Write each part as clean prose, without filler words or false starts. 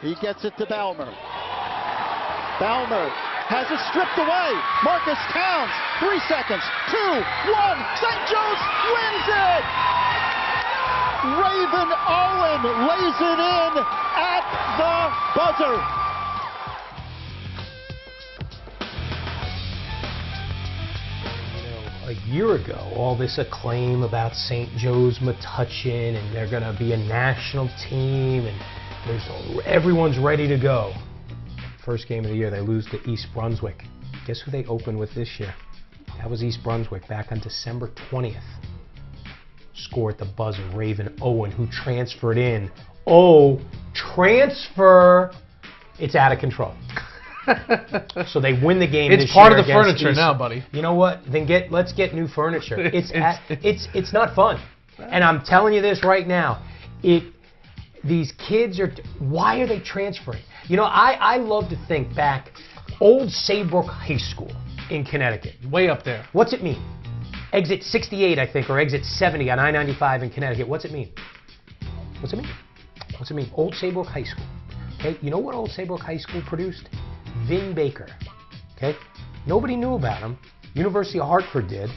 He gets it to Balmer. Balmer has it stripped away. Marcus Towns, 3 seconds, 2, 1. St. Joe's wins it! Raven Owen lays it in at the buzzer. A year ago, all this acclaim about St. Joe's Metuchen and they're going to be a national team and everyone's ready to go. First game of the year, they lose to East Brunswick. Guess who they opened with this year? That was East Brunswick back on December 20th. Score at the buzzer, Raven Owen, who transferred in. Oh, transfer! It's out of control. So they win the game. It's this part year of the furniture East. now, buddy. You know what? Then let's get new furniture. It's not fun. And I'm telling you this right now. These kids are. Why are they transferring? You know, I love to think back. Old Saybrook High School in Connecticut. Way up there. What's it mean? Exit 68, I think, or exit 70 on I-95 in Connecticut. What's it mean? What's it mean? What's it mean? Old Saybrook High School. Okay, you know what Old Saybrook High School produced? Vin Baker. Okay, nobody knew about him. University of Hartford did.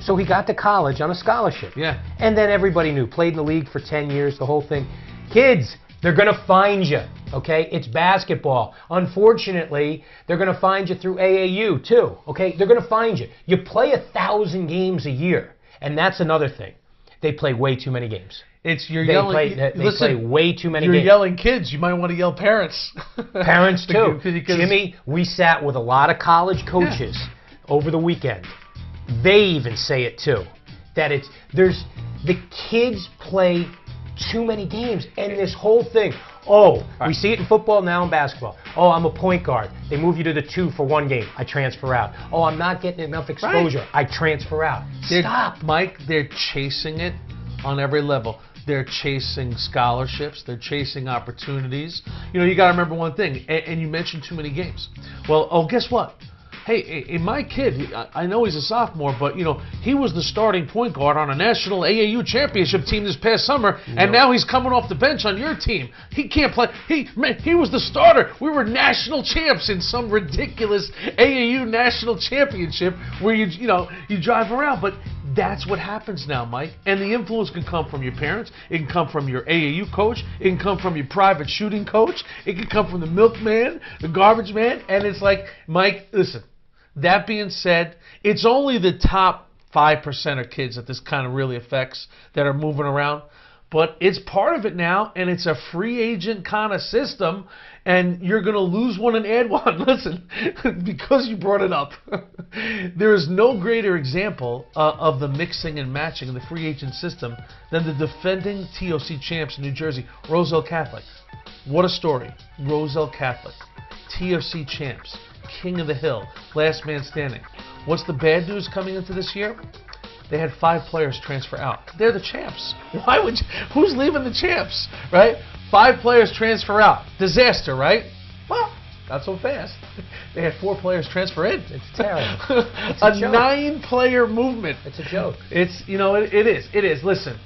So he got to college on a scholarship. Yeah. And then everybody knew. Played in the league for 10 years, the whole thing. Kids, they're going to find you. Okay, it's basketball. Unfortunately, they're going to find you through AAU too. Okay, they're going to find you. You play 1,000 games a year, and that's another thing. They play way too many games. It's you're yelling. They play way too many games. You're yelling kids. You might want to yell parents. Parents too. Jimmy, we sat with a lot of college coaches over the weekend. They even say it too. That the kids play too many games, and this whole thing. Oh, we see it in football now in basketball. Oh, I'm a point guard. They move you to the 2 for 1 game. I transfer out. Oh, I'm not getting enough exposure. Right. I transfer out. Stop. Mike, they're chasing it on every level. They're chasing scholarships. They're chasing opportunities. You know, you got to remember one thing, and you mentioned too many games. Well, guess what? Hey, my kid, I know he's a sophomore, but, you know, he was the starting point guard on a national AAU championship team this past summer, and now he's coming off the bench on your team. He can't play. He was the starter. We were national champs in some ridiculous AAU national championship where, you drive around. But that's what happens now, Mike. And the influence can come from your parents. It can come from your AAU coach. It can come from your private shooting coach. It can come from the milkman, the garbage man. And it's like, Mike, listen. That being said, it's only the top 5% of kids that this kind of really affects that are moving around. But it's part of it now, and it's a free agent kind of system, and you're going to lose one and add one. Listen, because you brought it up, there is no greater example of the mixing and matching in the free agent system than the defending TOC champs in New Jersey, Roselle Catholic. What a story. Roselle Catholic, TOC champs. King of the Hill, last man standing. What's the bad news coming into this year? They had 5 players transfer out. They're the champs. Who's leaving the champs, right? 5 players transfer out. Disaster, right? Well, not so fast. They had 4 players transfer in. It's terrible. It's a 9-player movement. It's a joke. It's, it is. It is. Listen.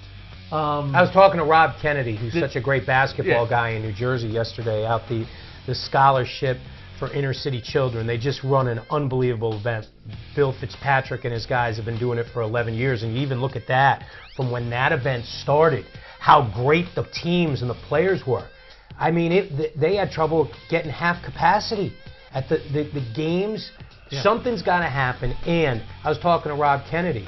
I was talking to Rob Kennedy, who's such a great basketball guy in New Jersey yesterday, out the scholarship for inner city children. They just run an unbelievable event. Bill Fitzpatrick and his guys have been doing it for 11 years, and you even look at that from when that event started, how great the teams and the players were. I mean, they had trouble getting half capacity at the games. Yeah. Something's got to happen, and I was talking to Rob Kennedy,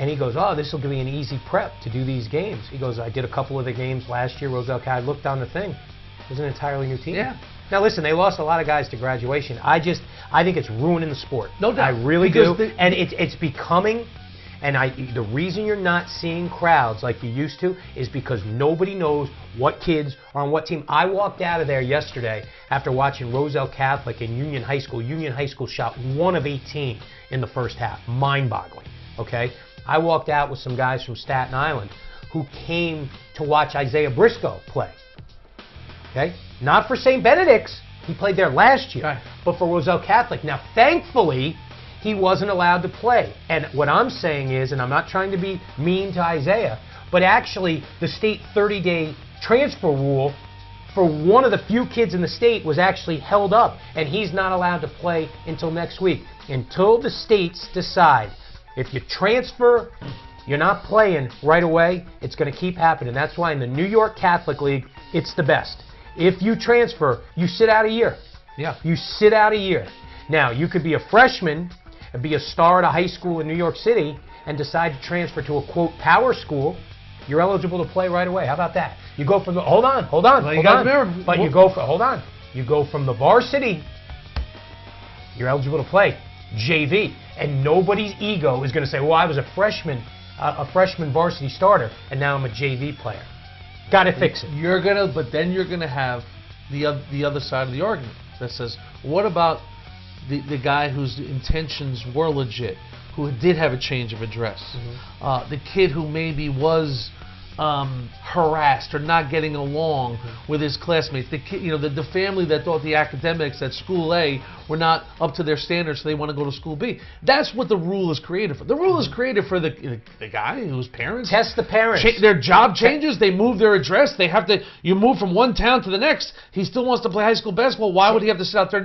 and he goes, oh, this will give me an easy prep to do these games. He goes, I did a couple of the games last year, Roselle Catholic. I looked on the thing. It was an entirely new team. Yeah. Now listen, they lost a lot of guys to graduation. I think it's ruining the sport. No doubt. I really do. And it's becoming, and the reason you're not seeing crowds like you used to is because nobody knows what kids are on what team. I walked out of there yesterday after watching Roselle Catholic and Union High School. Union High School shot 1 of 18 in the first half. Mind-boggling, okay? I walked out with some guys from Staten Island who came to watch Isaiah Briscoe play. Okay? Not for St. Benedict's. He played there last year. Right. But for Roselle Catholic. Now, thankfully, he wasn't allowed to play. And what I'm saying is, and I'm not trying to be mean to Isaiah, but actually the state 30-day transfer rule for one of the few kids in the state was actually held up, and he's not allowed to play until next week. Until the states decide if you transfer, you're not playing right away, it's going to keep happening. That's why in the New York Catholic League, it's the best. If you transfer, you sit out a year. Yeah. You sit out a year. Now, you could be a freshman and be a star at a high school in New York City and decide to transfer to a, quote, power school. You're eligible to play right away. How about that? You go from the, hold on. But you go from the varsity, you're eligible to play JV. And nobody's ego is going to say, well, I was a freshman varsity starter, and now I'm a JV player. Got to fix it. But then you're gonna have the other side of the argument that says, what about the guy whose intentions were legit, who did have a change of address, the kid who maybe was harassed or not getting along with his classmates, the kid, the family that thought the academics at school A were not up to their standards, so they want to go to school B. That's what the rule is created for. The rule is created for the guy whose parents test the parents. Their job changes, they move their address, they have to. You move from one town to the next. He still wants to play high school basketball. Why would he have to sit out there?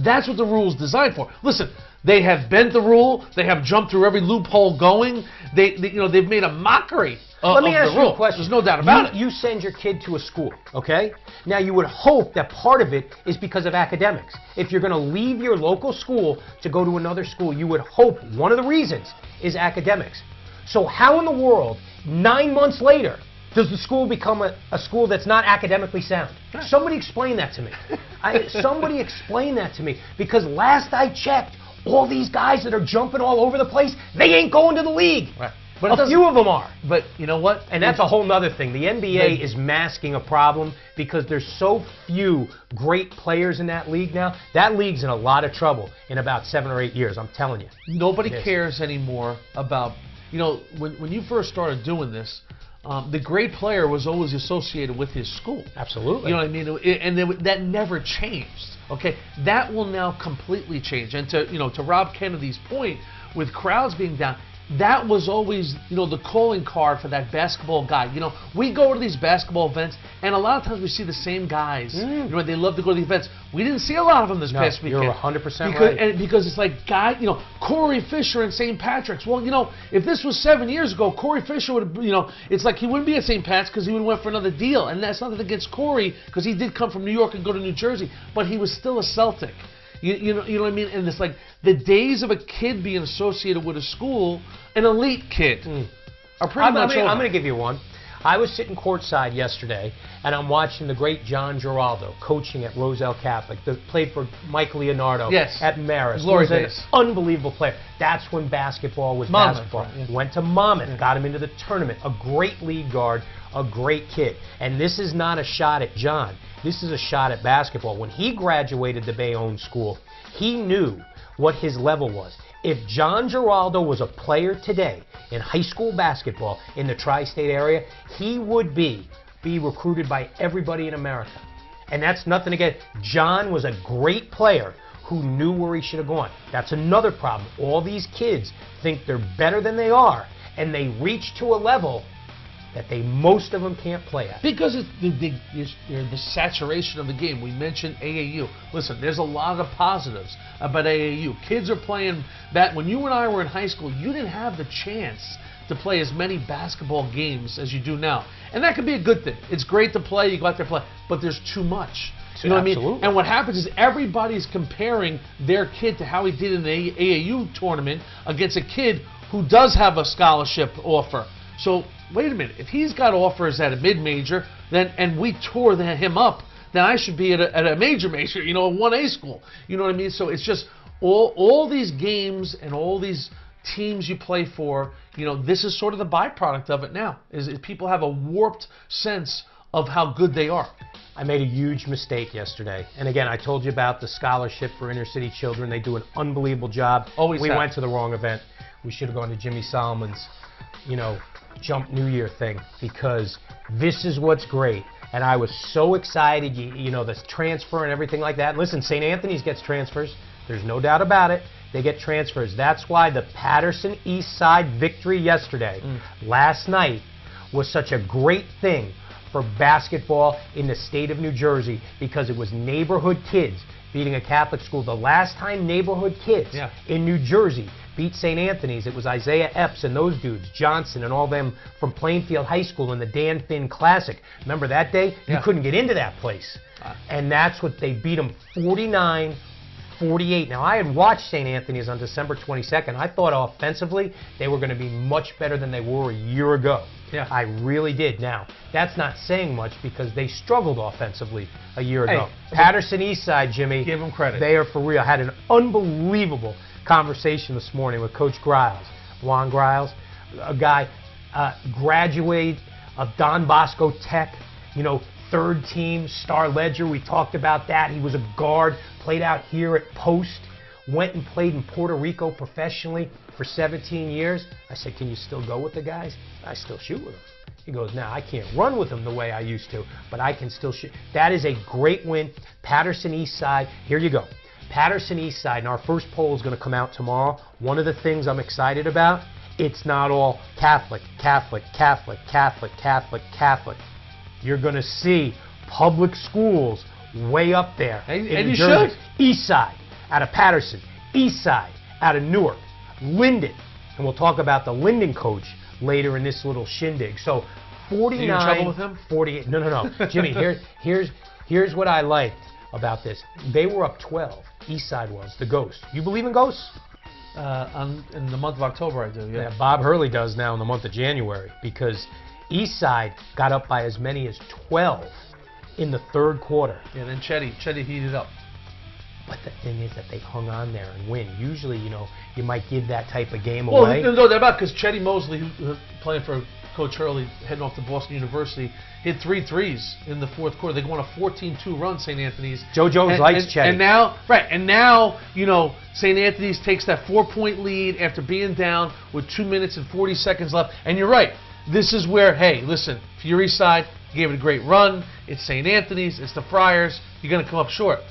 That's what the rule is designed for. Listen. They have bent the rule. They have jumped through every loophole going. They've made a mockery of the rule. Let me ask you a question. There's no doubt about it. You send your kid to a school, okay? Now, you would hope that part of it is because of academics. If you're going to leave your local school to go to another school, you would hope one of the reasons is academics. So how in the world, 9 months later, does the school become a school that's not academically sound? Somebody explain that to me. Somebody explain that to me. Because last I checked, all these guys that are jumping all over the place, they ain't going to the league. Right. But a few of them are. But you know what? And that's a whole other thing. The NBA is masking a problem because there's so few great players in that league now. That league's in a lot of trouble in about 7 or 8 years, I'm telling you. Nobody cares anymore about, when you first started doing this, the great player was always associated with his school. Absolutely. You know what I mean? And that never changed. Okay, that will now completely change. And to Rob Kennedy's point, with crowds being down, that was always, the calling card for that basketball guy. We go to these basketball events, and a lot of times we see the same guys. They love to go to the events. We didn't see a lot of them this past weekend. You're 100% right. Because it's like, Corey Fisher and St. Patrick's. Well, if this was 7 years ago, Corey Fisher would have, it's like he wouldn't be at St. Pat's because he would have went for another deal. And that's nothing against Corey because he did come from New York and go to New Jersey, but he was still a Celtic. You know what I mean? And it's like the days of a kid being associated with a school, an elite kid, are pretty much over. I'm going to give you one. I was sitting courtside yesterday, and I'm watching the great John Giraldo coaching at Roselle Catholic, that played for Mike Leonardo at Marist. Glory days. Unbelievable player. That's when basketball was basketball. Went to Monmouth, got him into the tournament. A great lead guard, a great kid. And this is not a shot at John. This is a shot at basketball. When he graduated the Bayonne School, he knew what his level was. If John Giraldo was a player today in high school basketball in the tri-state area, he would be recruited by everybody in America. And that's nothing against. John was a great player who knew where he should have gone. That's another problem. All these kids think they're better than they are, and they reach to a level that most of them can't play at. Because it's the saturation of the game. We mentioned AAU. Listen, there's a lot of positives about AAU. Kids are playing that. When you and I were in high school, you didn't have the chance to play as many basketball games as you do now. And that could be a good thing. It's great to play, you go out there and play, but there's too much. You know what I mean? And what happens is everybody's comparing their kid to how he did in the AAU tournament against a kid who does have a scholarship offer. So wait a minute, if he's got offers at a mid-major, and we tore him up, then I should be at a major, a 1A school. You know what I mean? So it's just all these games and all these teams you play for, this is sort of the byproduct of it now, is people have a warped sense of how good they are. I made a huge mistake yesterday. And again, I told you about the scholarship for inner city children. They do an unbelievable job. We went to the wrong event. We should have gone to Jimmy Solomon's, Jump New Year thing, because this is what's great. And I was so excited, the transfer and everything like that. And listen, St. Anthony's gets transfers. There's no doubt about it. They get transfers. That's why the Patterson East Side victory yesterday, last night, was such a great thing for basketball in the state of New Jersey because it was neighborhood kids beating a Catholic school. The last time neighborhood kids in New Jersey beat St. Anthony's, it was Isaiah Epps and those dudes, Johnson and all them from Plainfield High School in the Dan Finn Classic. Remember that day? You couldn't get into that place. And that's what they beat them 49-48. Now, I had watched St. Anthony's on December 22nd. I thought offensively they were going to be much better than they were a year ago. Yeah. I really did. Now, that's not saying much because they struggled offensively a year ago. Patterson Eastside, Jimmy. Give them credit. They are for real. I had an unbelievable conversation this morning with Coach Griles, Juan Griles, a guy graduate of Don Bosco Tech, you know, third team, Star Ledger. We talked about that. He was a guard, played out here at Post, went and played in Puerto Rico professionally for 17 years. I said, can you still go with the guys? I still shoot with them. He goes, now I can't run with them the way I used to, but I can still shoot. That is a great win. Patterson Eastside, here you go. Patterson Eastside, and our first poll is going to come out tomorrow. One of the things I'm excited about, it's not all Catholic, Catholic, Catholic, Catholic, Catholic, Catholic. You're going to see public schools way up there. And you should. Eastside out of Patterson, Eastside out of Newark, Linden, and we'll talk about the Linden coach later in this little shindig. So 49, Are you in trouble with him? 48. No. Jimmy, here's what I liked about this. They were up 12. Eastside was, the Ghost. You believe in ghosts? In the month of October, I do, Yeah, Bob Hurley does now in the month of January because Eastside got up by as many as 12 in the third quarter. Yeah, then Chetty heated up. But the thing is that they hung on there and win. Usually, you know, you might give that type of game away. Well, no, they're about because Chetty Mosley, who playing for Coach Hurley, heading off to Boston University, hit 3 threes in the fourth quarter. They won a 14-2 run, St. Anthony's. Joe Jones likes Chetty. And now, you know, St. Anthony's takes that 4-point lead after being down with 2 minutes and 40 seconds left. And you're right. This is where, hey, listen, if you're Eastside, you gave it a great run. It's St. Anthony's. It's the Friars. You're going to come up short.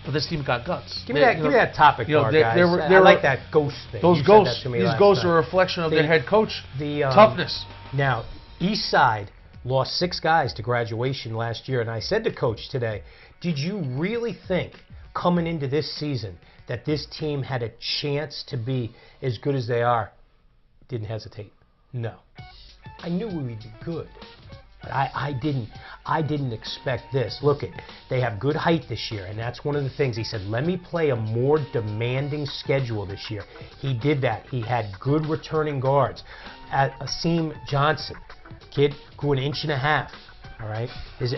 But this team got guts. Give me that topic, guys. I like that ghost thing. These ghosts are a reflection of their head coach. Toughness. Now, Eastside lost 6 guys to graduation last year, and I said to Coach today, did you really think coming into this season that this team had a chance to be as good as they are? Didn't hesitate. No. I knew we would be good. But I didn't expect this. Look, they have good height this year, and that's one of the things. He said, let me play a more demanding schedule this year. He did that. He had good returning guards. Asim Johnson, kid, grew 1.5 inches. All right, is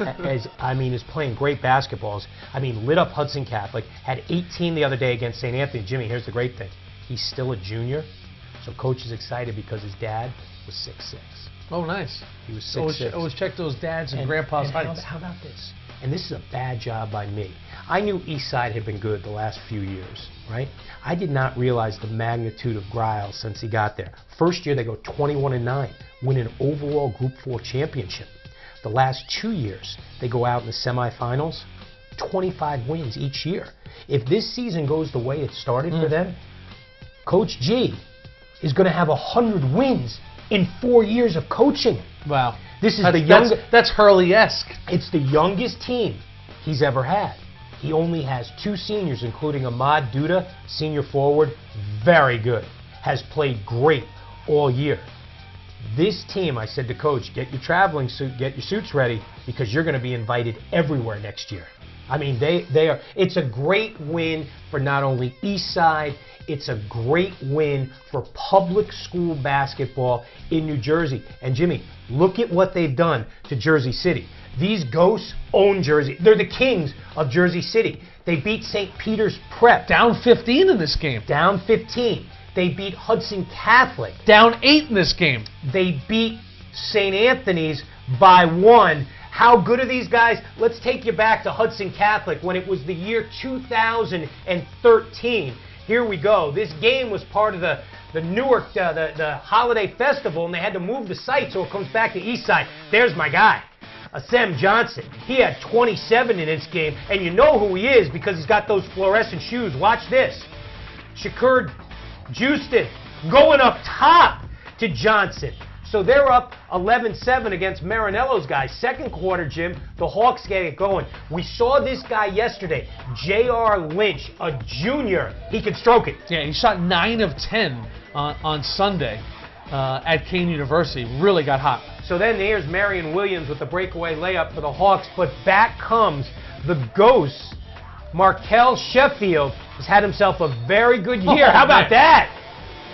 playing great basketballs. Lit up Hudson Catholic. Had 18 the other day against St. Anthony. Jimmy, here's the great thing. He's still a junior, so Coach is excited because his dad was 6'6". Oh, nice. He was 6'6". Always check those dads and grandpa's heights. How about this? And this is a bad job by me. I knew Eastside had been good the last few years, right? I did not realize the magnitude of Griles since he got there. First year, they go 21-9, win an overall Group 4 championship. The last 2 years, they go out in the semifinals, 25 wins each year. If this season goes the way it started for them, Coach G is going to have 100 wins in 4 years of coaching. Wow. This is the youngest. That's Hurley-esque. It's the youngest team he's ever had. He only has 2 seniors, including Ahmad Duda, senior forward, very good. Has played great all year. This team, I said to Coach, get your traveling suit, get your suits ready, because you're going to be invited everywhere next year. They are. It's a great win for not only Eastside, it's a great win for public school basketball in New Jersey. And Jimmy, look at what they've done to Jersey City. These ghosts own Jersey. They're the kings of Jersey City. They beat St. Peter's Prep. Down 15 in this game. Down 15. They beat Hudson Catholic. Down 8 in this game. They beat St. Anthony's by 1. How good are these guys? Let's take you back to Hudson Catholic when it was the year 2013. Here we go. This game was part of the Newark, the holiday festival, and they had to move the site, so it comes back to Eastside. There's my guy, Asim Johnson. He had 27 in this game, and you know who he is because he's got those fluorescent shoes. Watch this. Shakur Justin going up top to Johnson. So they're up 11-7 against Marinello's guys. Second quarter, Jim, the Hawks get it going. We saw this guy yesterday, J.R. Lynch, a junior. He can stroke it. Yeah, he shot 9 of 10 on Sunday at Kane University. Really got hot. So then here's Marion Williams with the breakaway layup for the Hawks, but back comes the ghost. Markel Sheffield has had himself a very good year. How about that?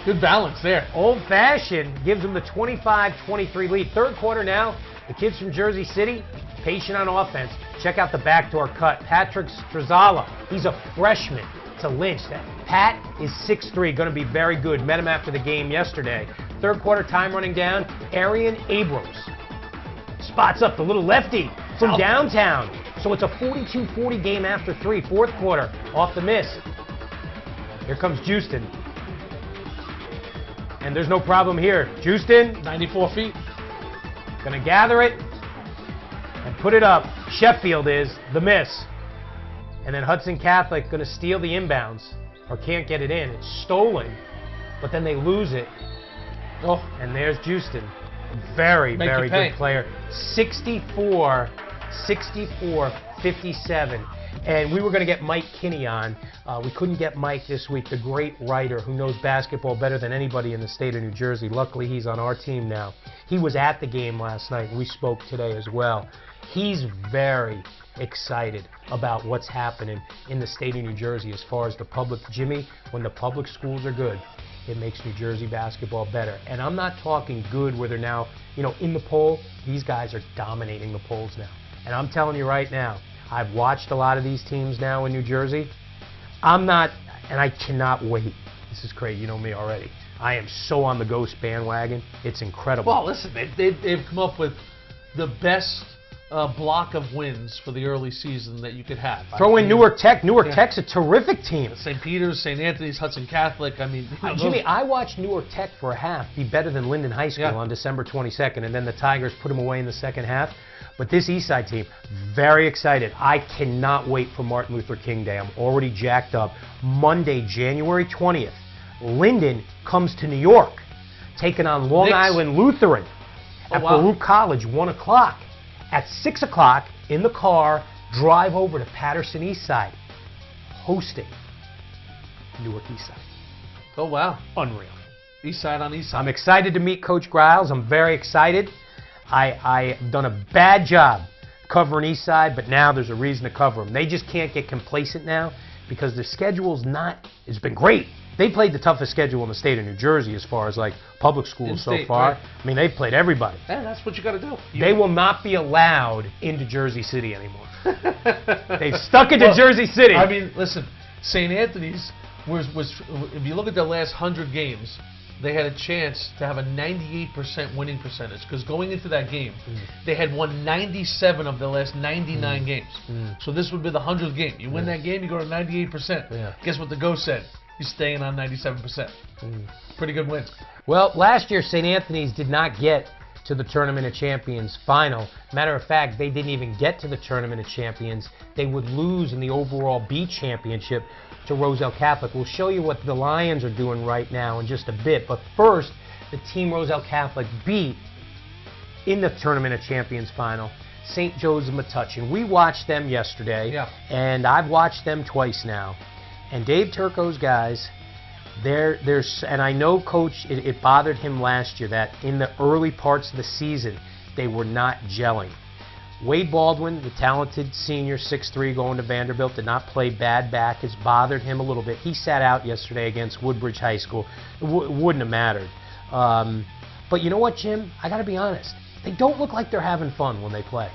Good balance there. Old-fashioned gives them the 25-23 lead. Third quarter now, the kids from Jersey City, patient on offense. Check out the backdoor cut. Patrick Strazala, he's a freshman to Lynch. Pat is 6'3", going to be very good. Met him after the game yesterday. Third quarter time running down, Arian Abrams spots up the little lefty from downtown. So it's a 42-40 game after 3. Fourth quarter, off the miss. Here comes Houston. And there's no problem here. Houston, 94 feet. Gonna gather it and put it up. Sheffield is the miss. And then Hudson Catholic gonna steal the inbounds or can't get it in. It's stolen, but then they lose it. Oh, and there's Houston. Very, very good player. 64-57. And we were going to get Mike Kinney on. We couldn't get Mike this week, the great writer who knows basketball better than anybody in the state of New Jersey. Luckily, he's on our team now. He was at the game last night, and we spoke today as well. He's very excited about what's happening in the state of New Jersey as far as the public. Jimmy, when the public schools are good, it makes New Jersey basketball better. And I'm not talking good where they're now, in the poll. These guys are dominating the polls now. And I'm telling you right now, I've watched a lot of these teams now in New Jersey. And I cannot wait. This is crazy. You know me already. I am so on the Ghost bandwagon. It's incredible. Well, listen, they've come up with the best block of wins for the early season that you could have. Throw in Newark Tech. Newark Tech's a terrific team. St. Peter's, St. Anthony's, Hudson Catholic. I mean, Jimmy, I watched Newark Tech for a half be better than Linden High School on December 22nd, and then the Tigers put them away in the second half. But this Eastside team, very excited. I cannot wait for Martin Luther King Day. I'm already jacked up. Monday, January 20th, Linden comes to New York, taking on Long Island Lutheran at Baruch College, 1 o'clock. At 6 o'clock, in the car, drive over to Patterson Eastside, hosting Newark Eastside. Oh, wow. Unreal. Eastside on Eastside. I'm excited to meet Coach Griles. I'm very excited. I've done a bad job covering Eastside, but now there's a reason to cover them. They just can't get complacent now because their schedule's it's been great. They played the toughest schedule in the state of New Jersey as far as public schools so far. Right. I mean, they've played everybody. Yeah, that's what you got to do. They will not be allowed into Jersey City anymore. They've stuck into Jersey City. I mean, listen, St. Anthony's was if you look at their last 100 games, they had a chance to have a 98% winning percentage because going into that game, they had won 97 of their last 99 games. So this would be the 100th game. You win that game, you go to 98%. Guess what the Ghost said? He's staying on 97%. Pretty good win. Well, last year, St. Anthony's did not get to the Tournament of Champions final. Matter of fact, they didn't even get to the Tournament of Champions. They would lose in the overall B championship to Roselle Catholic. We'll show you what the Lions are doing right now in just a bit. But first, the team Roselle Catholic beat in the Tournament of Champions final, St. Joseph Metuchen. We watched them yesterday, and I've watched them twice now. And Dave Turco's guys, and I know Coach, it bothered him last year that in the early parts of the season, they were not gelling. Wade Baldwin, the talented senior, 6'3", going to Vanderbilt, did not play bad back. It's bothered him a little bit. He sat out yesterday against Woodbridge High School. It wouldn't have mattered. But you know what, Jim? I got to be honest. They don't look like they're having fun when they play.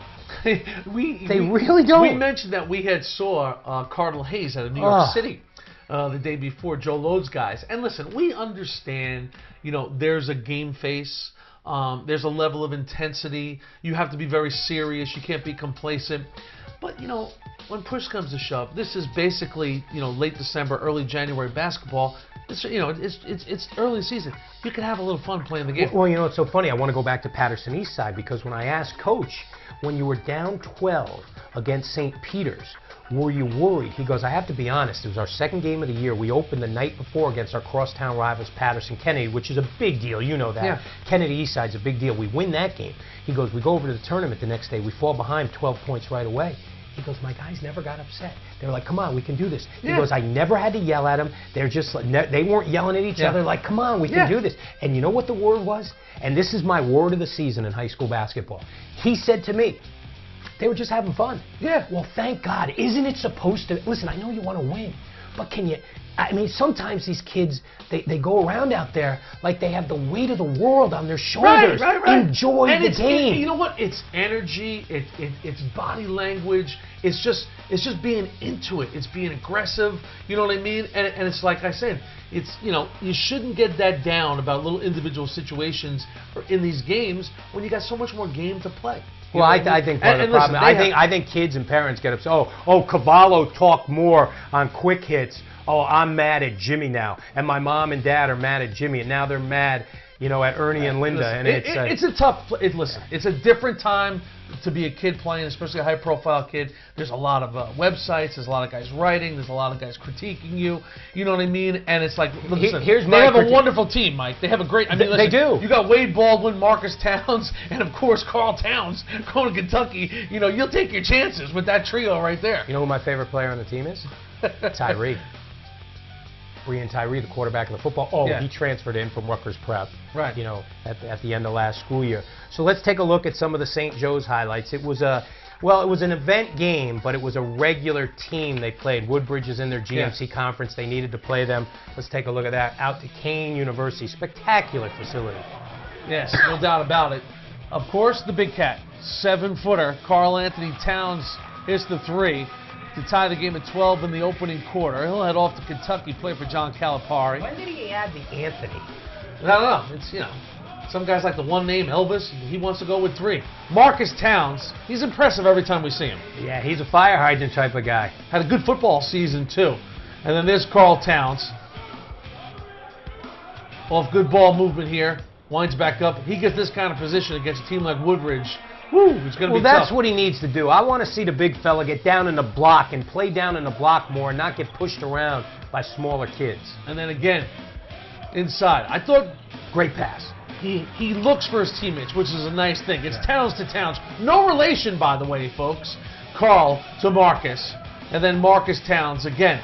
They really don't. We mentioned that we had saw Cardinal Hayes out of New York City the day before, Joe Lode's guys. And listen, we understand, there's a game face. There's a level of intensity. You have to be very serious. You can't be complacent. But, when push comes to shove, this is basically, late December, early January basketball. It's early season. You can have a little fun playing the game. Well, it's so funny. I want to go back to Patterson Eastside because when I asked Coach, when you were down 12 against St. Peter's, were you worried? He goes, I have to be honest, it was our second game of the year. We opened the night before against our crosstown rivals, Patterson Kennedy, which is a big deal, you know that. Yeah. Kennedy Eastside's a big deal. We win that game. He goes, we go over to the tournament the next day. We fall behind 12 points right away. He goes, my guys never got upset. They were like, come on, we can do this. He goes, I never had to yell at them. They're just like, they weren't yelling at each other like, come on, we can do this. And you know what the word was? And this is my word of the season in high school basketball. He said to me, they were just having fun. Yeah. Well, thank God. Isn't it supposed to? Listen, I know you want to win, but can you? I mean, sometimes these kids, they go around out there like they have the weight of the world on their shoulders. Right. Enjoy the game. You know what? It's energy. It's body language. It's just being into it. It's being aggressive. You know what I mean? And it's like I said, it's, you know, you shouldn't get that down about little individual situations in these games when you got so much more game to play. Well, I think part of the problem. I think kids and parents get upset. Oh, Cavallo talked more on quick hits. Oh, I'm mad at Jimmy now, and my mom and dad are mad at Jimmy, and now they're mad, you know, at Ernie and Linda. Listen, and it's a tough. Listen, it's a different time to be a kid playing, especially a high-profile kid. There's a lot of websites. There's a lot of guys writing. There's a lot of guys critiquing you. You know what I mean? And it's like, listen, they have a wonderful team, Mike. They have a great. I mean, listen, they do. You got Wade Baldwin, Marcus Towns, and of course Carl Towns going to Kentucky. You know, you'll take your chances with that trio right there. You know who my favorite player on the team is? Tyree. Brian Tyree, the quarterback of the football. He transferred in from Rutgers Prep. Right. You know, at the end of last school year. So let's take a look at some of the St. Joe's highlights. It was an event game, but it was a regular team they played. Woodbridge is in their GMC conference. They needed to play them. Let's take a look at that. Out to Kane University. Spectacular facility. Yes, no doubt about it. Of course, the big cat, 7-footer, Karl Anthony Towns hits the three to tie the game at 12 in the opening quarter. He'll head off to Kentucky, play for John Calipari. When did he add the Anthony? I don't know. It's, you know, some guys like the one name, Elvis. He wants to go with 3. Marcus Towns, he's impressive every time we see him. Yeah, he's a fire hydrant type of guy. Had a good football season, too. And then there's Karl Towns. Off good ball movement here. Winds back up. He gets this kind of position against a team like Woodbridge. Woo, it's going to be tough. Well, that's what he needs to do. I want to see the big fella get down in the block and play down in the block more and not get pushed around by smaller kids. And then again, inside. I thought, great pass. He looks for his teammates, which is a nice thing. It's Towns to Towns. No relation, by the way, folks. Karl to Marcus. And then Marcus Towns, again,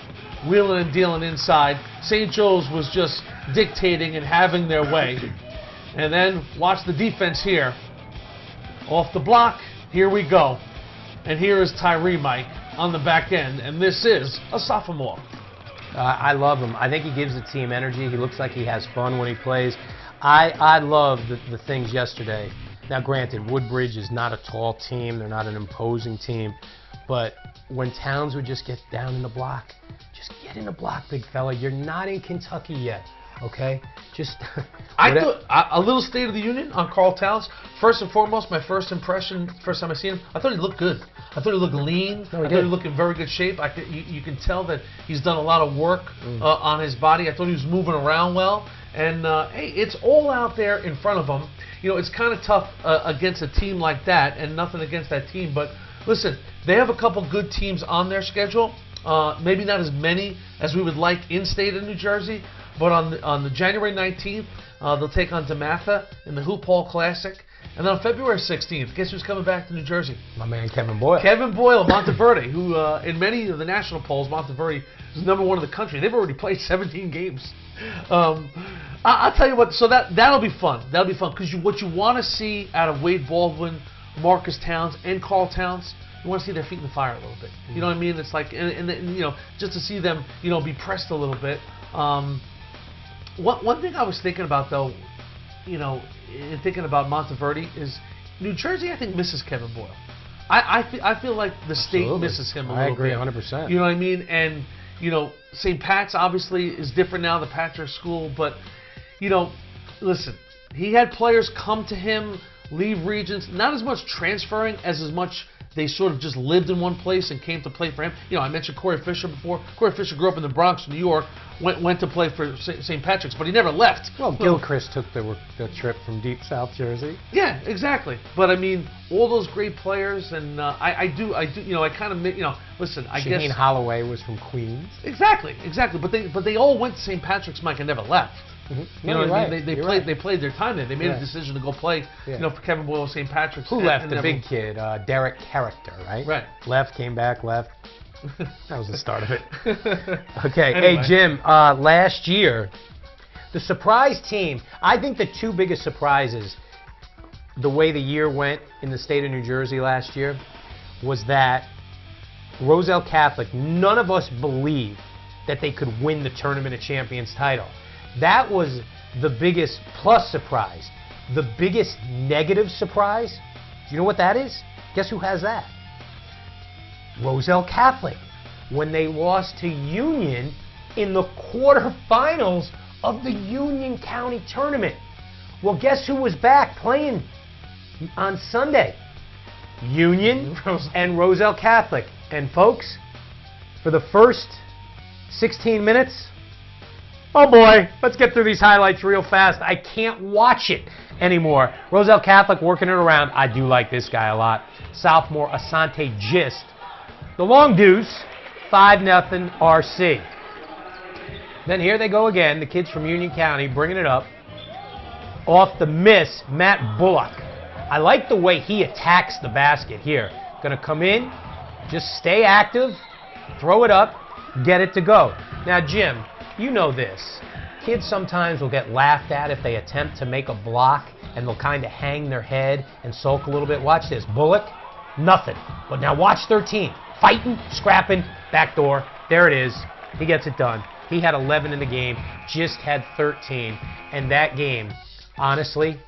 wheeling and dealing inside. St. Joe's was just dictating and having their way. And then watch the defense here. Off the block, here we go. And here is Tyree, Mike, on the back end. And this is a sophomore. I love him. I think he gives the team energy. He looks like he has fun when he plays. I love the things yesterday. Now, granted, Woodbridge is not a tall team. They're not an imposing team. But when Towns would just get down in the block, just get in the block, big fella. You're not in Kentucky yet. Okay, just. I thought a little State of the Union on Karl Towns. First and foremost, my first impression, first time I seen him, I thought he looked good. I thought he looked lean. I thought he looked in very good shape. You can tell that he's done a lot of work on his body. I thought he was moving around well. And hey, it's all out there in front of him. You know, it's kind of tough against a team like that, and nothing against that team. But listen, they have a couple good teams on their schedule. Maybe not as many as we would like in state of New Jersey. But on the January 19th, they'll take on DeMatha in the Hoop Hall Classic. And then on February 16th, guess who's coming back to New Jersey? My man Kevin Boyle. Kevin Boyle of Monteverde, who in many of the national polls, Monteverde is #1 in the country. They've already played 17 games. I'll tell you what, so that'll be fun. That'll be fun because what you want to see out of Wade Baldwin, Marcus Towns, and Karl Towns, you want to see their feet in the fire a little bit. You know what I mean? It's like, and you know, just to see them, you know, be pressed a little bit. One thing I was thinking about, though, you know, in thinking about Monteverde is New Jersey, I think, misses Kevin Boyle. I feel like the state misses him a little bit. I agree 100%. You know what I mean? And, you know, St. Pat's obviously is different now, the Patrick School, but, you know, listen, he had players come to him, leave regions, not as much transferring as much they sort of just lived in one place and came to play for him. You know, I mentioned Corey Fisher before. Corey Fisher grew up in the Bronx, New York, went to play for St. Patrick's, but he never left. Well, Gilchrist took the trip from deep South Jersey. Yeah, exactly. But I mean, all those great players, and I do, you know, I kind of, you know, listen, I guess Shaheen Holloway was from Queens. Exactly. But they all went to St. Patrick's, Mike, and never left. Mm-hmm. You know what I mean? Right. They played their time there. They made a decision to go play, you know, for Kevin Boyle, St. Patrick's. Who left? The big kid, Derek Character, right? Right. Left, came back, left. That was the start of it. Okay. Anyway. Hey, Jim, last year, the surprise team, I think the two biggest surprises, the way the year went in the state of New Jersey last year, was that Roselle Catholic, none of us believed that they could win the Tournament of Champions title. That was the biggest plus surprise. The biggest negative surprise, do you know what that is? Guess who has that? Roselle Catholic, when they lost to Union in the quarterfinals of the Union County Tournament. Well, guess who was back playing on Sunday? Union and Roselle Catholic. And folks, for the first 16 minutes, oh boy, let's get through these highlights real fast. I can't watch it anymore. Roselle Catholic working it around. I do like this guy a lot. Sophomore Asante Gist. The long deuce, 5-0 RC. Then here they go again, the kids from Union County bringing it up. Off the miss, Matt Bullock. I like the way he attacks the basket here. Going to come in, just stay active, throw it up, get it to go. Now, Jim, you know this. Kids sometimes will get laughed at if they attempt to make a block, and they'll kind of hang their head and sulk a little bit. Watch this. Bullock, nothing. But now watch 13. Fighting, scrapping, backdoor. There it is. He gets it done. He had 11 in the game, just had 13. And that game, honestly,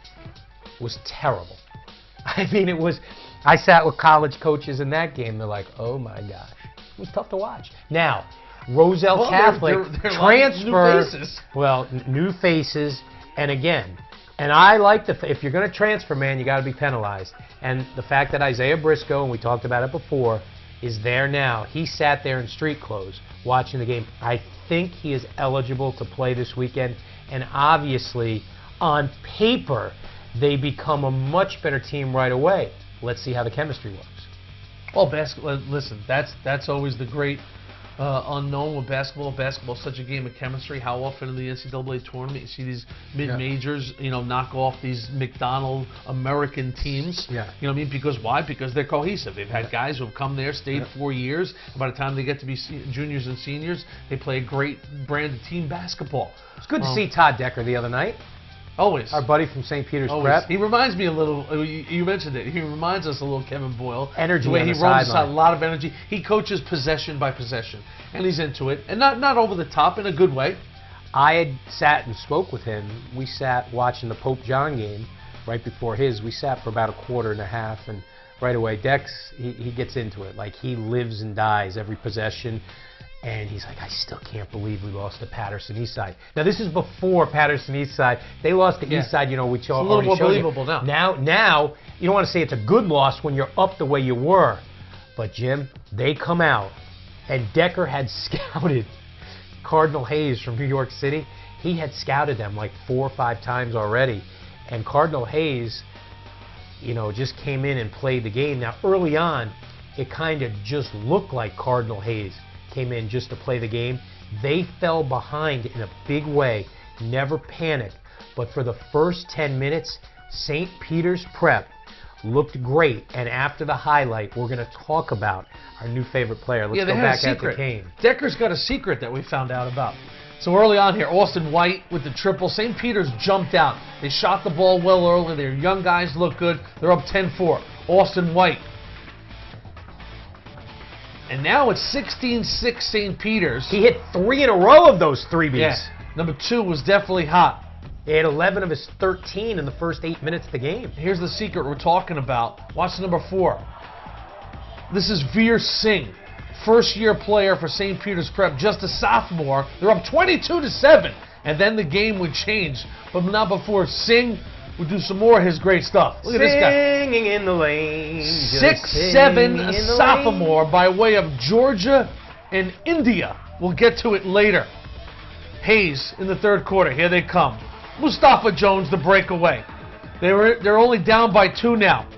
was terrible. I mean, it was, I sat with college coaches in that game. They're like, oh my gosh. It was tough to watch. Now, Roselle Catholic they're transfer. new faces. Well, new faces. And again, and I like if you're going to transfer, man, you got to be penalized. And the fact that Isaiah Briscoe, and we talked about it before, is there now. He sat there in street clothes watching the game. I think he is eligible to play this weekend. And obviously, on paper, they become a much better team right away. Let's see how the chemistry works. Well, basketball. Listen, that's always the great unknown with basketball. Basketball is such a game of chemistry. How often in the NCAA tournament you see these mid-majors, you know, knock off these McDonald American teams? Yeah. You know what I mean? Because why? Because they're cohesive. They've had guys who have come there, stayed 4 years, and by the time they get to be juniors and seniors, they play a great brand of team basketball. It's good to see Todd Decker the other night. Always. Our buddy from St. Peter's Always. Prep. He reminds me a little, you mentioned it, he reminds us a little Kevin Boyle. Energy the way on he the runs sideline. a lot of energy. He coaches possession by possession, and he's into it, and not over the top, in a good way. I had sat and spoke with him. We sat watching the Pope John game right before his. We sat for about a quarter and a half, and right away, Dex, he gets into it. Like, he lives and dies every possession. And he's like, I still can't believe we lost to Patterson Eastside. Now, this is before Patterson Eastside. They lost to Eastside, you know, which already showed you. It's a little more believable now. Now, you don't want to say it's a good loss when you're up the way you were. But, Jim, they come out, and Decker had scouted Cardinal Hayes from New York City. He had scouted them like 4 or 5 times already. And Cardinal Hayes, you know, just came in and played the game. Now, early on, it kind of just looked like Cardinal Hayes came in just to play the game. They fell behind in a big way, never panicked. But for the first 10 minutes, St. Peter's Prep looked great. And after the highlight, we're going to talk about our new favorite player. Let's go back at the game. Decker's got a secret that we found out about. So early on here, Austin White with the triple. St. Peter's jumped out. They shot the ball well early. Their young guys look good. They're up 10-4. Austin White. And now it's 16-6 St. Peter's. He hit 3 in a row of those 3-beats. Yeah. Number 2 was definitely hot. He had 11 of his 13 in the first 8 minutes of the game. Here's the secret we're talking about. Watch number 4. This is Veer Singh, first-year player for St. Peter's Prep, just a sophomore. They're up 22-7, and then the game would change. But not before Singh We'll do some more of his great stuff. Look at this guy. Singing in the lane. 6'7" sophomore by way of Georgia and India. We'll get to it later. Hayes in the third quarter. Here they come. Mustafa Jones, the breakaway. They're only down by 2 now.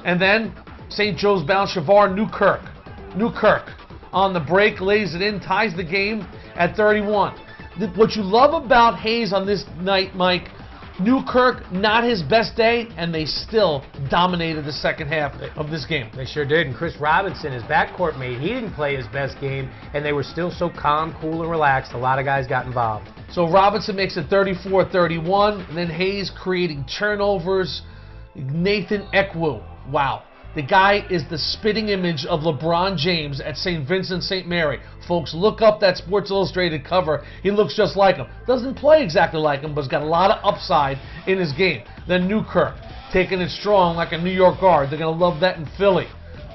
And then St. Joe's bound Shavar Newkirk on the break, lays it in, ties the game at 31. What you love about Hayes on this night, Mike, Newkirk, not his best day, and they still dominated the second half of this game. They sure did. And Chris Robinson, his backcourt mate, he didn't play his best game, and they were still so calm, cool, and relaxed. A lot of guys got involved. So Robinson makes it 34-31, and then Hayes creating turnovers. Nathan Ekwu, wow. The guy is the spitting image of LeBron James at St. Vincent St. Mary. Folks, look up that Sports Illustrated cover. He looks just like him. Doesn't play exactly like him, but has got a lot of upside in his game. Then Newkirk, taking it strong like a New York guard. They're going to love that in Philly.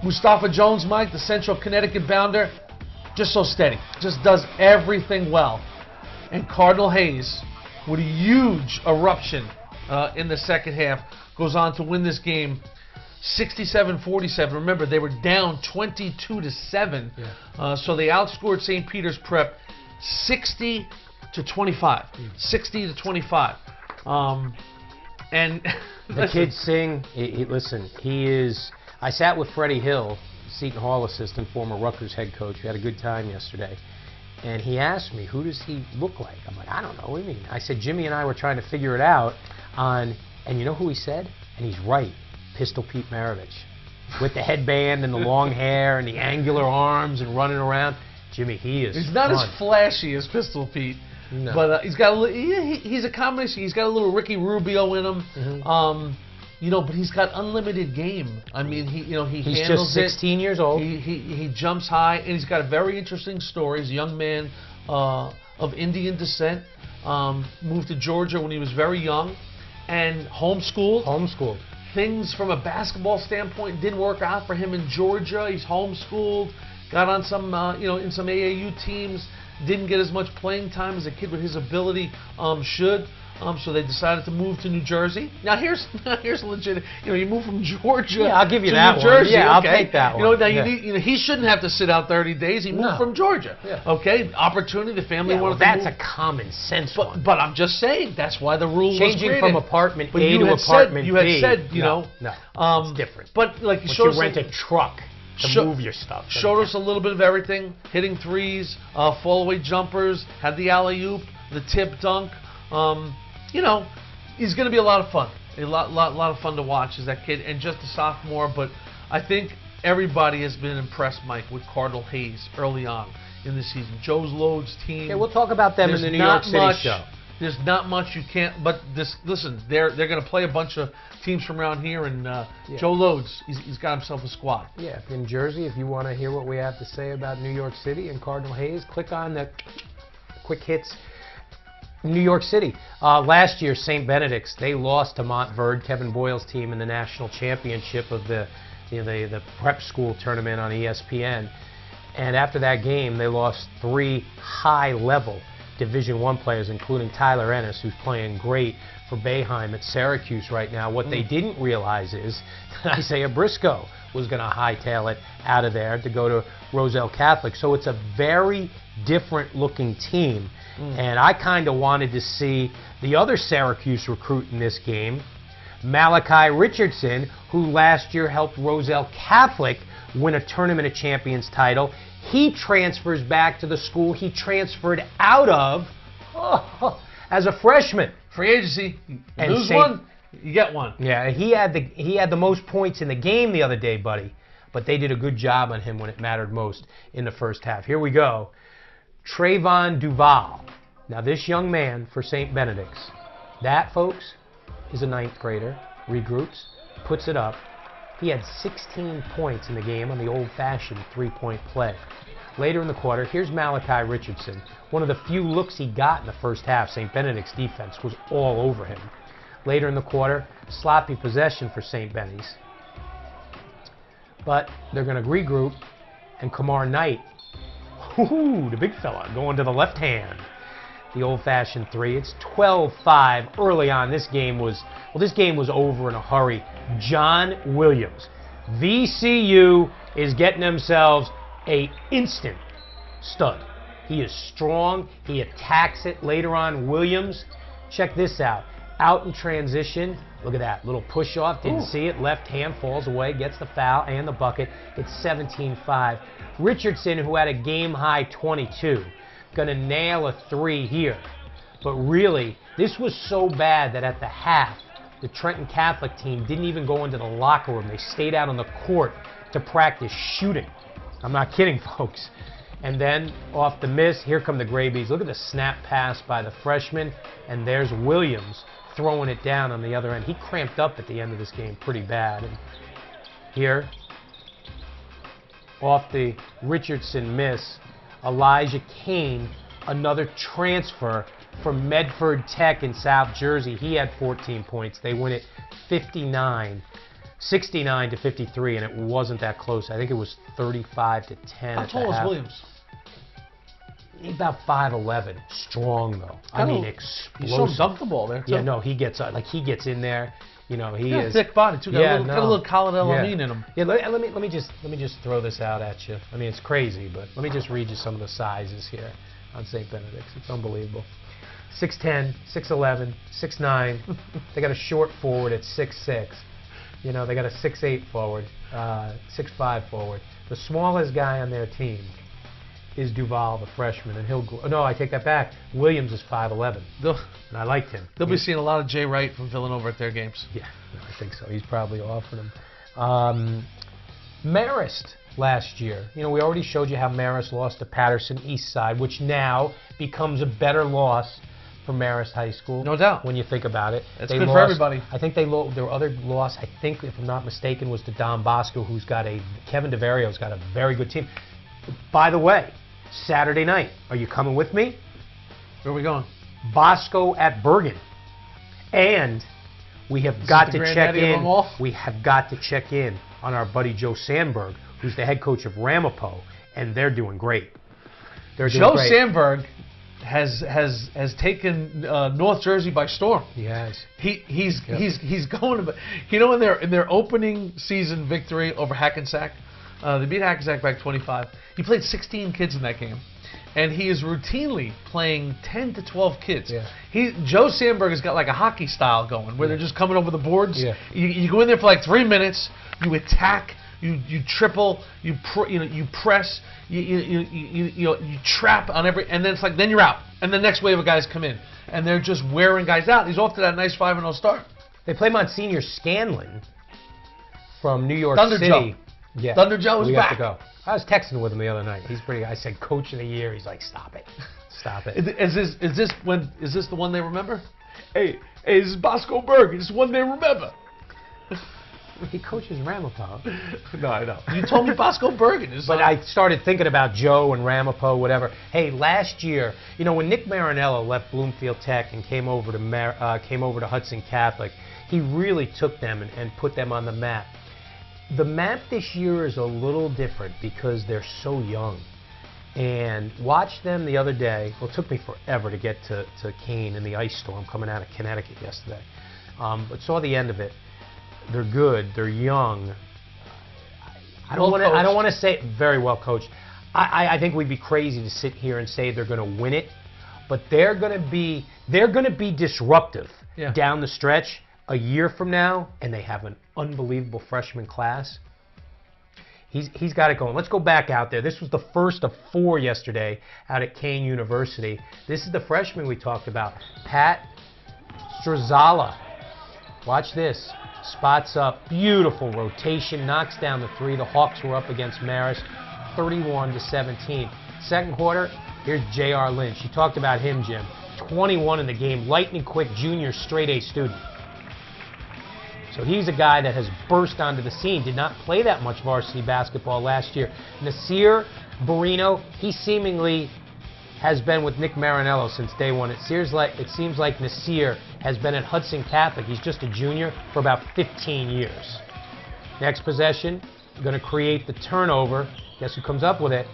Mustafa Jones, Mike, the Central Connecticut bounder, just so steady. Just does everything well. And Cardinal Hayes, with a huge eruption in the second half, goes on to win this game 67-47. Remember, they were down 22-7. Yeah. So they outscored St. Peter's Prep 60-25. 60-25. And the kid sing. Listen, he is. I sat with Freddie Hill, Seton Hall assistant, former Rutgers head coach. We had a good time yesterday. And he asked me, who does he look like? I'm like, I don't know. What do you mean? I said, Jimmy and I were trying to figure it out and you know who he said? And he's right. Pistol Pete Maravich, with the headband and the long hair and the angular arms and running around. Jimmy, he's not fun. As flashy as Pistol Pete, no. But he's got he's a combination. He's got a little Ricky Rubio in him, but he's got unlimited game. I mean, he's handles just 16 years old. He jumps high, and he's got a very interesting story. He's a young man of Indian descent, moved to Georgia when he was very young, and homeschooled. Things from a basketball standpoint didn't work out for him in Georgia. He's homeschooled, got on some, in some AAU teams, didn't get as much playing time as a kid with his ability should. So they decided to move to New Jersey. Now here's legit. You move from Georgia. Yeah, I'll give you to that New Jersey. Yeah, I'll okay? take that one. Now he shouldn't have to sit out 30 days. He moved from Georgia. Yeah. Okay, opportunity. The family wanted to move. That's a common sense one. But I'm just saying that's why the rule was changing from apartment A to apartment B. You had said, no, it's different. But like you rent a truck to move your stuff. Showed us a little bit of everything: hitting threes, fall-away jumpers, had the alley-oop, the tip dunk. He's going to be a lot of fun. A lot of fun to watch as that kid, and just a sophomore. But I think everybody has been impressed, Mike, with Cardinal Hayes early on in the season. Joe's Load's team. Yeah, we'll talk about them in the New York City show. There's not much you can't. But listen, they're going to play a bunch of teams from around here, and Joe Loads, he's got himself a squad. Yeah, in Jersey, if you want to hear what we have to say about New York City and Cardinal Hayes, click on the quick hits. New York City. Last year, St. Benedict's, they lost to Montverde, Kevin Boyle's team, in the national championship of the prep school tournament on ESPN. And after that game, they lost 3 high-level Division I players, including Tyler Ennis, who's playing great for Boeheim at Syracuse right now. What they didn't realize is that Isaiah Briscoe was going to hightail it out of there to go to Roselle Catholic. So it's a very different-looking team. And I kind of wanted to see the other Syracuse recruit in this game, Malachi Richardson, who last year helped Roselle Catholic win a Tournament of Champions title. He transfers back to the school he transferred out of as a freshman. Free agency. You lose one, you get one. Yeah, he had the most points in the game the other day, buddy. But they did a good job on him when it mattered most in the first half. Here we go. Trayvon Duval. Now this young man for St. Benedict's, that, folks, is a 9th grader, regroups, puts it up. He had 16 points in the game on the old-fashioned three-point play. Later in the quarter, here's Malachi Richardson. One of the few looks he got in the first half, St. Benedict's defense was all over him. Later in the quarter, sloppy possession for St. Benny's. But they're going to regroup, and Kamar Knight, the big fella, going to the left hand. the old-fashioned three. It's 12-5 early on. This game was over in a hurry. John Williams. VCU is getting themselves a instant stud. He is strong. He attacks it later on. Williams, check this out. Out in transition. Look at that. Little push off. Didn't see it. Left hand falls away. Gets the foul and the bucket. It's 17-5. Richardson, who had a game-high 22, going to nail a three here. But really, this was so bad that at the half, the Trenton Catholic team didn't even go into the locker room. They stayed out on the court to practice shooting. I'm not kidding, folks. And then off the miss, here come the Grabies. Look at the snap pass by the freshman. And there's Williams throwing it down on the other end. He cramped up at the end of this game pretty bad. And here, off the Richardson miss, Elijah Kane, another transfer from Medford Tech in South Jersey. He had 14 points. They win it 69-53, and it wasn't that close. I think it was 35-10. How tall is Williams? He's about 5'11". Strong though. I mean, explosive. He showed dunk the ball there too. Yeah, no, he gets in there. You know, he is a thick body too. Got a little Khalid El-Amin in him. Yeah, let me just throw this out at you. I mean, it's crazy, but let me just read you some of the sizes here on St. Benedict's. It's unbelievable. 6'10", 6'11", 6'9". They got a short forward at 6'6". You know, they got a 6'8" forward, 6'5" forward. The smallest guy on their team is Duval, the freshman, and he'll go. No, I take that back. Williams is 5'11", and I liked him. They'll be seeing a lot of Jay Wright from Villanova at their games. Yeah, I think so. He's probably offering them. Marist last year. You know, we already showed you how Marist lost to Patterson East Side, which now becomes a better loss for Marist High School. No doubt. When you think about it. That's good for everybody. I think their other loss, I think, if I'm not mistaken, was to Don Bosco, who's got Kevin DeVario's got a very good team. By the way, Saturday night, are you coming with me? Where are we going? Bosco at Bergen. And we have got to check in. We have got to check in on our buddy Joe Sandberg, who's the head coach of Ramapo, and they're doing great. Joe Sandberg has taken North Jersey by storm. He has. He's going. You know, in their opening season victory over Hackensack, they beat Hackensack by 25. He played 16 kids in that game, and he is routinely playing 10 to 12 kids. Yeah. Joe Sandberg has got like a hockey style going, where they're just coming over the boards. Yeah. You go in there for like 3 minutes, you attack, you triple, you press, you trap on every, and then it's like then you're out, and the next wave of guys come in, and they're just wearing guys out. He's off to that nice 5-0 start. They play Monsignor Scanlon from New York Thunder City. Joe. Yeah. Thunder Joe is back. To go. I was texting with him the other night. He's pretty. I said, "Coach of the Year." He's like, "Stop it, stop it." Is this the one they remember? Hey, this is Bosco Berg. This is one they remember. He coaches Ramapo. No, I know. You told me Bosco Bergen is. But I started thinking about Joe and Ramapo, whatever. Hey, last year, you know, when Nick Marinello left Bloomfield Tech and came over to Hudson Catholic, he really took them and put them on the map. The map this year is a little different because they're so young. And watched them the other day. Well, it took me forever to get to Kane in the ice storm coming out of Connecticut yesterday. But saw the end of it. They're good. They're young. I don't want to say very well coached. I think we'd be crazy to sit here and say they're going to win it, but they're going to be disruptive down the stretch a year from now, and they have an unbelievable freshman class. He's got it going. Let's go back out there. This was the first of 4 yesterday out at Kane University. This is the freshman we talked about, Pat Strazala. Watch this. Spots up, beautiful rotation, knocks down the 3. The Hawks were up against Marist, 31-17. Second quarter, here's J.R. Lynch. You talked about him, Jim. 21 in the game, lightning quick junior straight A student. So he's a guy that has burst onto the scene. Did not play that much varsity basketball last year. Nasir Barino, he seemingly has been with Nick Marinello since day one. It seems like Nasir has been at Hudson Catholic. He's just a junior for about 15 years. Next possession, going to create the turnover. Guess who comes up with it?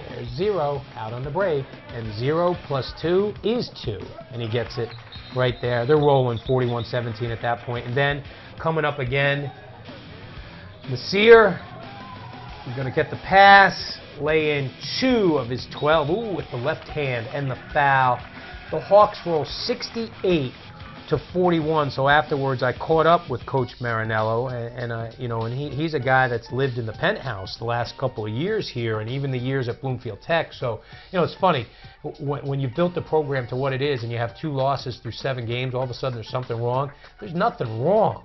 There's 0 out on the break, and 0 plus 2 is 2, and he gets it right there. They're rolling 41-17 at that point, and then coming up again, Nasir, he's going to get the pass, lay in 2 of his 12, ooh, with the left hand and the foul. The Hawks roll 68-41. So afterwards, I caught up with Coach Marinello, and he's a guy that's lived in the penthouse the last couple of years here, and even the years at Bloomfield Tech. So it's funny when you've built the program to what it is, and you have 2 losses through 7 games. All of a sudden, there's something wrong. There's nothing wrong.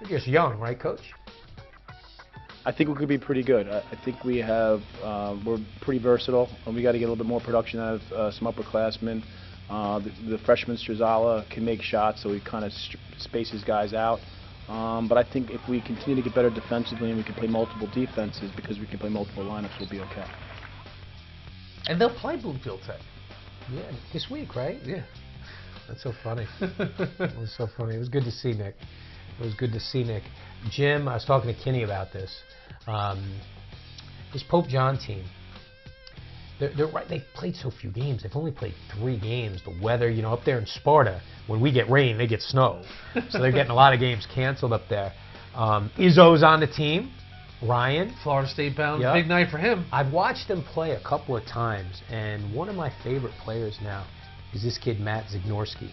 They're just young, right, Coach? I think we could be pretty good. I think we have we're pretty versatile, and we got to get a little bit more production out of some upperclassmen. The freshman Strazala can make shots, so he kind of spaces guys out. But I think if we continue to get better defensively and we can play multiple defenses because we can play multiple lineups, we'll be okay. And they'll play Bloomfield Tech. Yeah, this week, right? Yeah. That's so funny. It was so funny. It was good to see Nick. It was good to see Nick. Jim, I was talking to Kinney about this. This Pope John team, they're right. They've played so few games. They've only played 3 games. The weather, up there in Sparta, when we get rain, they get snow. So they're getting a lot of games canceled up there. Izzo's on the team. Ryan. Florida State bound. Yep. Big night for him. I've watched them play a couple of times, and one of my favorite players now is this kid, Matt Zignorski.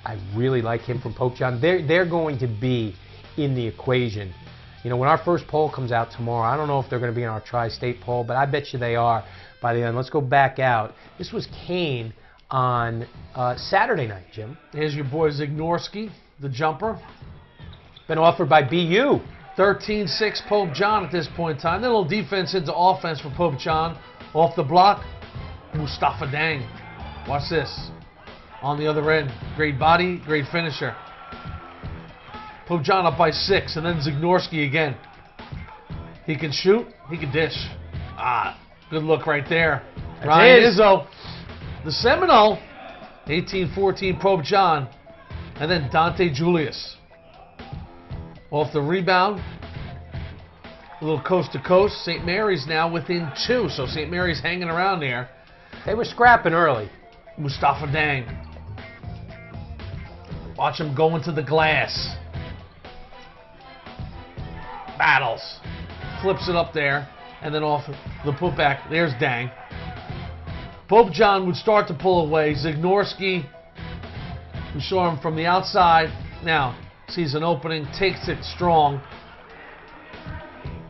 I really like him from Pope John. They're going to be in the equation. When our first poll comes out tomorrow, I don't know if they're going to be in our tri-state poll, but I bet you they are by the end. Let's go back out. This was Kane on Saturday night, Jim. Here's your boy Zignorski, the jumper. Been offered by BU. 13-6 Pope John at this point in time. Then a little defense into offense for Pope John. Off the block, Mustafa Dang. Watch this. On the other end, great body, great finisher. Pope John up by 6, and then Zignorski again. He can shoot, he can dish. Good look right there. That's Ryan his. Izzo, the Seminole, 18-14 Pope John, and then Dante Julius. Off the rebound, a little coast to coast. St. Mary's now within 2, so St. Mary's hanging around there. They were scrapping early. Mustafa Dang. Watch him go into the glass. Battles. Flips it up there. And then off the putback, there's Dang. Pope John would start to pull away. Zignorski, we saw him from the outside. Now, sees an opening, takes it strong.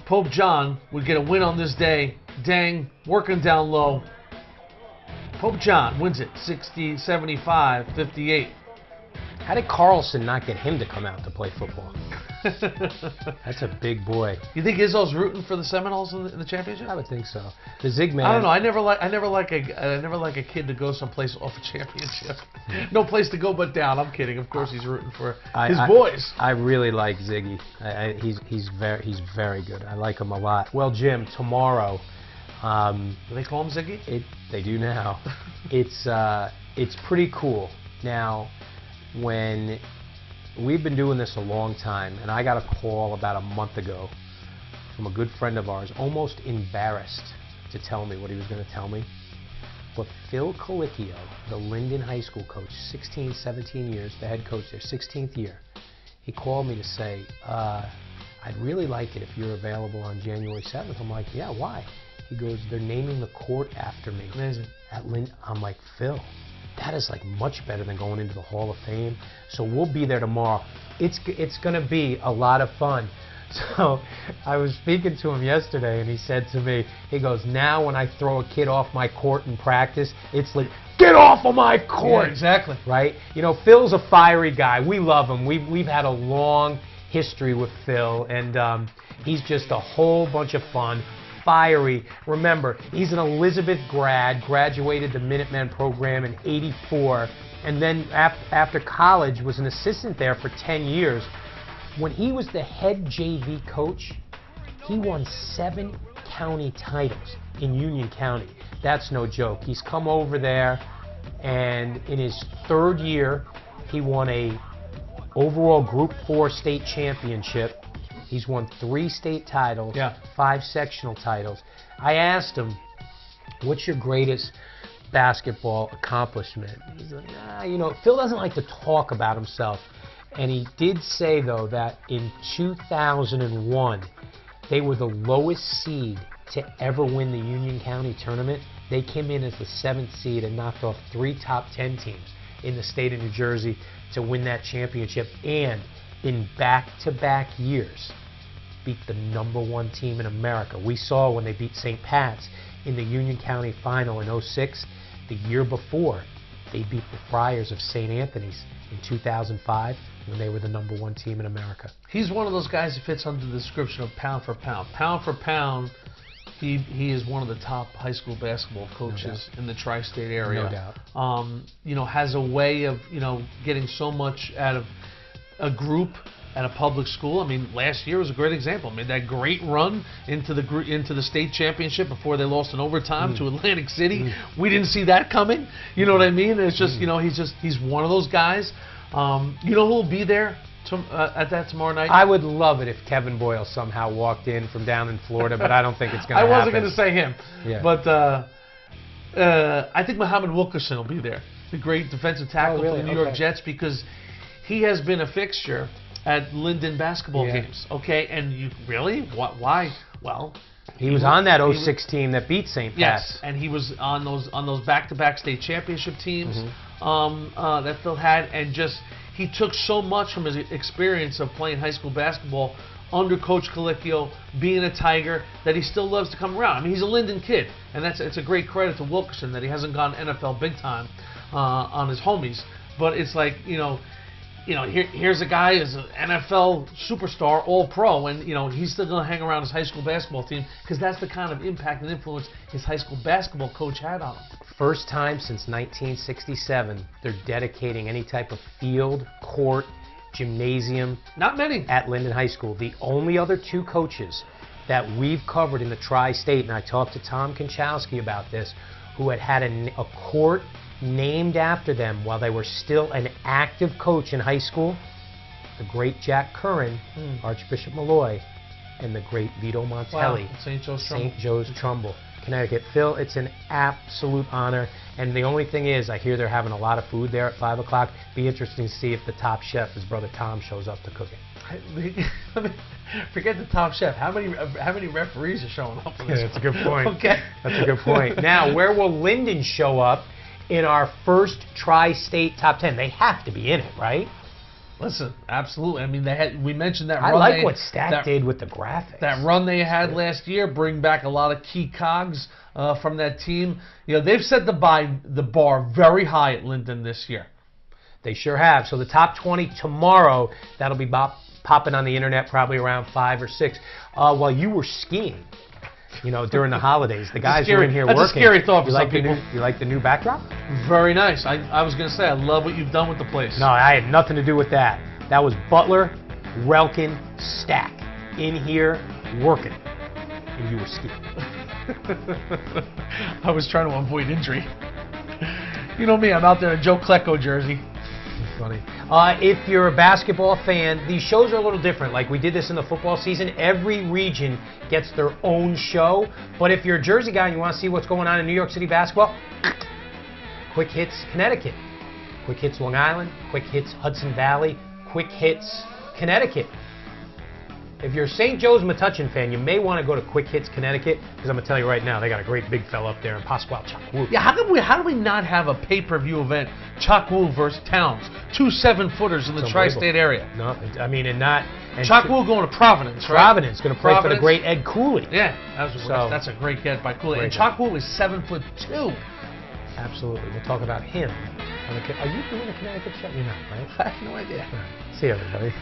Pope John would get a win on this day. Dang, working down low. Pope John wins it 60-75, 58. How did Carlson not get him to come out to play football? That's a big boy. You think Izzo's rooting for the Seminoles in the championship? I would think so. The Zig man. I don't know. I never like a kid to go someplace off a championship. No place to go but down. I'm kidding. Of course, he's rooting for his boys. I really like Ziggy. He's very good. I like him a lot. Well, Jim, tomorrow. Do they call him Ziggy? They do now. It's pretty cool. Now, when we've been doing this a long time, and I got a call about a month ago from a good friend of ours, almost embarrassed to tell me what he was going to tell me. But Phil Colicchio, the Linden High School coach, 16, 17 years, the head coach there, 16th year, he called me to say, I'd really like it if you're available on January 7th. I'm like, yeah, why? He goes, they're naming the court after me. Amazing. At Linden. I'm like, Phil, that is like much better than going into the Hall of Fame. So we'll be there tomorrow. It's going to be a lot of fun. So I was speaking to him yesterday, and he said to me, he goes, now when I throw a kid off my court in practice, it's like, get off of my court. Yeah, exactly. Right? You know, Phil's a fiery guy. We love him. We've had a long history with Phil, and he's just a whole bunch of fun. Fiery. Remember, he's an Elizabeth grad, graduated the Minutemen program in '84, and then after college was an assistant there for 10 years. When he was the head JV coach, he won 7 county titles in Union County. That's no joke. He's come over there, and in his 3rd year, he won a overall Group 4 state championship. He's won 3 state titles, 5 sectional titles. I asked him, what's your greatest basketball accomplishment? He's like, Phil doesn't like to talk about himself. And he did say, though, that in 2001, they were the lowest seed to ever win the Union County tournament. They came in as the 7th seed and knocked off 3 top 10 teams in the state of New Jersey to win that championship. And in back-to-back years, beat the #1 team in America. We saw when they beat St. Pat's in the Union County final in 06. The year before, they beat the Friars of St. Anthony's in 2005 when they were the #1 team in America. He's one of those guys that fits under the description of pound for pound. Pound for pound, he is one of the top high school basketball coaches in the tri-state area. No doubt. Has a way of, getting so much out of a group at a public school. I mean, last year was a great example. Made that great run into the state championship before they lost in overtime to Atlantic City. We didn't see that coming. You know what I mean? It's just, he's one of those guys. You know who'll be there at that tomorrow night? I would love it if Kevin Boyle somehow walked in from down in Florida, but I don't think it's going to happen. I wasn't going to say him, yeah. But I think Muhammad Wilkerson will be there, the great defensive tackle for the New York Jets, because he has been a fixture at Linden basketball games. Okay, and you really? Why? Well, he was on that 06 team that beat St. Pat's. Yes, and he was on those back-to-back state championship teams that Phil had, and just he took so much from his experience of playing high school basketball under Coach Colicchio, being a Tiger, that he still loves to come around. I mean, he's a Linden kid, and it's a great credit to Wilkerson that he hasn't gone NFL big time on his homies. But it's like, here's a guy who's an NFL superstar, all-pro, and he's still going to hang around his high school basketball team because that's the kind of impact and influence his high school basketball coach had on him. First time since 1967 they're dedicating any type of field, court, gymnasium. Not many. At Linden High School. The only other 2 coaches that we've covered in the tri-state, and I talked to Tom Konchowski about this, who had a court named after them while they were still an active coach in high school, the great Jack Curran, Archbishop Malloy, and the great Vito Montelli. Wow. St. Joe's Trumbull, Connecticut. Phil, it's an absolute honor. And the only thing is, I hear they're having a lot of food there at 5 o'clock. Be interesting to see if the top chef, his brother Tom, shows up to cook it. Forget the top chef. How many referees are showing up for this? That's a good point. Okay. That's a good point. Now, where will Linden show up in our first tri-state top 10? They have to be in it, right? Listen, absolutely. I mean, we mentioned that I run. like what Stat did with the graphics. That run they had last year, bring back a lot of key cogs from that team. They've set the bar very high at Linden this year. They sure have. So the top 20 tomorrow, that'll be popping on the internet probably around 5 or 6. While you were skiing, during the holidays, the guys were in here working. That's a scary thought for some people. You like the new backdrop? Very nice. I was going to say, I love what you've done with the place. No, I had nothing to do with that. That was Butler, Relkin, Stack in here working, and you were skiing. I was trying to avoid injury. You know me, I'm out there in a Joe Klecko jersey. Funny. If you're a basketball fan, these shows are a little different. Like we did this in the football season. Every region gets their own show. But if you're a Jersey guy and you want to see what's going on in New York City basketball, Quick Hits Connecticut, Quick Hits Long Island, Quick Hits Hudson Valley, Quick Hits Connecticut. If you're a St. Joe's Metuchen fan, you may want to go to Quick Hits Connecticut, because I'm going to tell you right now, they got a great big fella up there in Pasquale Chakwu. Yeah, how do we not have a pay-per-view event, Chakwu versus Towns, 2 7-footers in the tri-state area? No, I mean, and not... Chakwu going to Providence, right? Providence, going to play for the great Ed Cooley. Yeah, that's a great get by Cooley. And Chakwu is 7'2". Absolutely. We'll talk about him. Are you doing a Connecticut show? You're not, right? I have no idea. Right. See you, everybody.